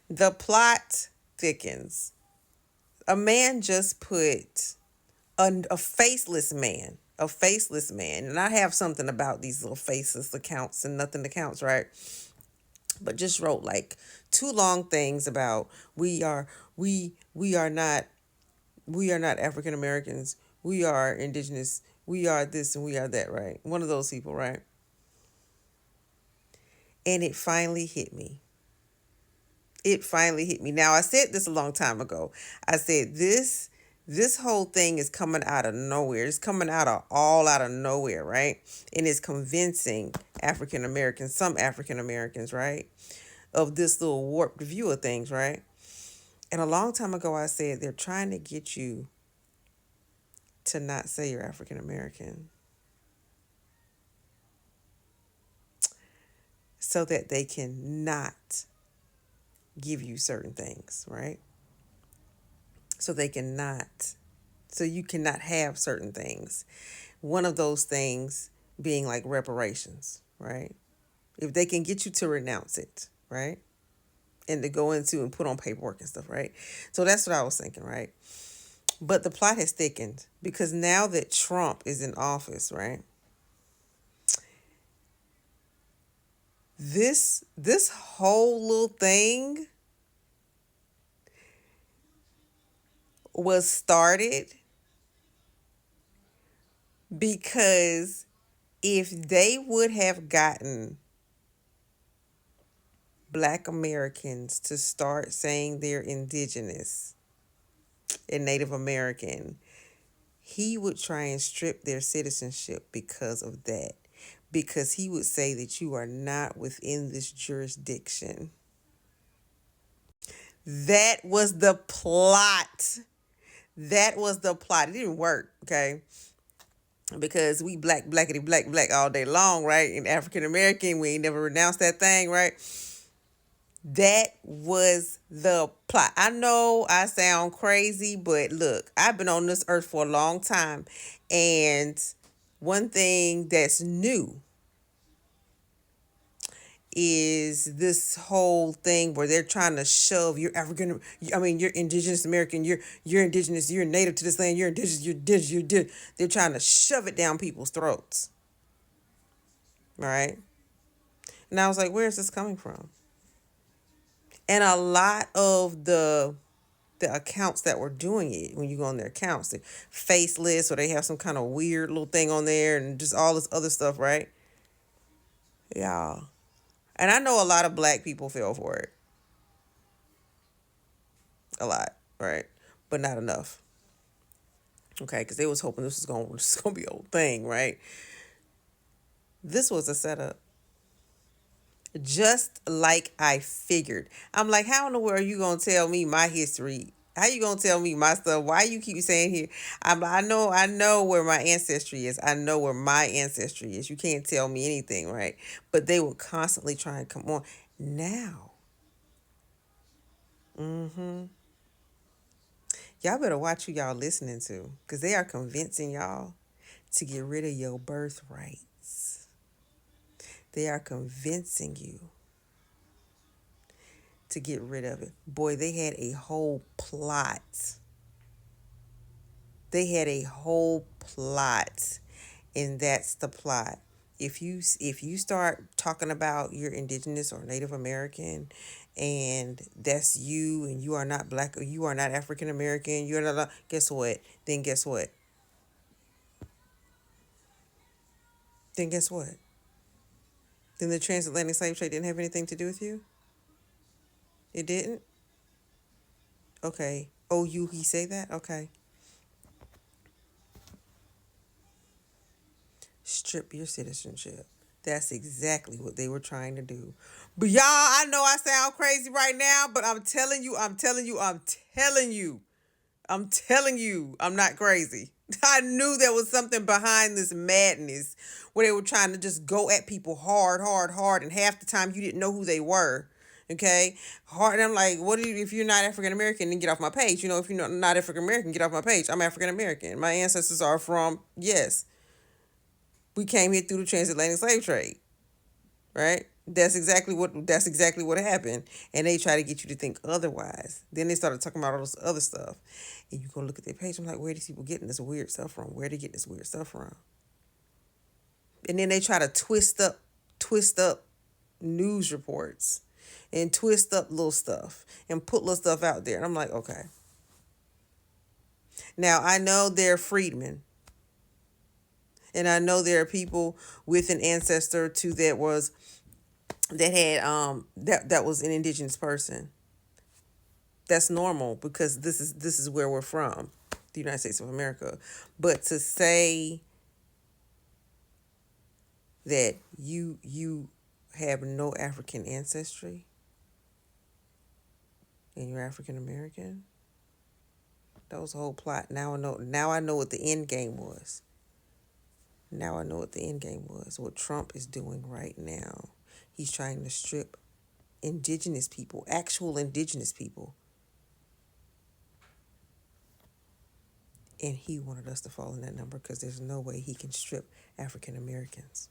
The plot thickens. A man just put a faceless man. And I have something about these little faceless accounts and nothing accounts, right? But just wrote like two long things about we are not African Americans. We are indigenous. We are this and we are that, right? One of those people, right? And it finally hit me. It finally hit me. Now I said this a long time ago. I said this whole thing is coming out of nowhere. It's coming out of nowhere, right? And it's convincing African Americans, some African Americans, right, of this little warped view of things, right? And a long time ago I said they're trying to get you to not say you're African American so that they can not give you certain things, right? So they cannot, so you cannot have certain things. One of those things being like reparations, right? If they can get you to renounce it, right? And to go into and put on paperwork and stuff, right? So that's what I was thinking, right? But the plot has thickened because now that Trump is in office, right? This whole little thing was started because if they would have gotten Black Americans to start saying they're indigenous and Native American, he would try and strip their citizenship because of that. Because he would say that you are not within this jurisdiction. That was the plot. That was the plot. It didn't work, okay? Because we blackity black all day long, right? And African American, we ain't never renounced that thing, right? That was the plot. I know I sound crazy, but look, I've been on this earth for a long time. And one thing that's new is this whole thing where they're trying to shove you're indigenous American, you're indigenous, you're native to this land, you're indigenous, they're trying to shove it down people's throats. Right? And I was like, where is this coming from? And a lot of the accounts that were doing it, when you go on their accounts, they faceless or they have some kind of weird little thing on there and just all this other stuff, right? Yeah. And I know a lot of black people fell for it. A lot, right? But not enough. Okay, because they was hoping this was gonna be a whole thing, right? This was a setup. Just like I figured. I'm like, how in the world are you gonna tell me my history? How you gonna tell me my stuff? Why you keep saying here? I know where my ancestry is. I know where my ancestry is. You can't tell me anything, right? But they will constantly try and come on. Now, y'all better watch who y'all listening to. Because they are convincing y'all to get rid of your birthrights. They are convincing you to get rid of it. Boy, they had a whole plot. They had a whole plot, and that's the plot. If you start talking about you're indigenous or Native American, and that's you, and you are not black or you are not African American, you're not. Guess what? Then guess what? Then guess what? Then the transatlantic slave trade didn't have anything to do with you. It didn't. Okay. Oh, he say that? Okay. Strip your citizenship. That's exactly what they were trying to do. But y'all, I know I sound crazy right now, but I'm telling you, I'm not crazy. I knew there was something behind this madness where they were trying to just go at people hard, hard, hard, and half the time you didn't know who they were. Okay, hard. And I'm like, what do you? If you're not African American, then get off my page. You know, if you're not African American, get off my page. I'm African American. My ancestors are from, yes, we came here through the transatlantic slave trade, right? That's exactly what happened. And they try to get you to think otherwise. Then they started talking about all this other stuff. And you go look at their page. I'm like, where are these people getting this weird stuff from? Where they get this weird stuff from? And then they try to twist up news reports and twist up little stuff and put little stuff out there. And I'm like, okay. Now I know they're freedmen. And I know there are people with an ancestor to that was an indigenous person. That's normal because this is where we're from, the United States of America. But to say that you have no African ancestry and you're African American, that was the whole plot. Now I know what the end game was. Now I know what the end game was. What Trump is doing right now. He's trying to strip indigenous people, actual indigenous people. And he wanted us to fall in that number because there's no way he can strip African Americans.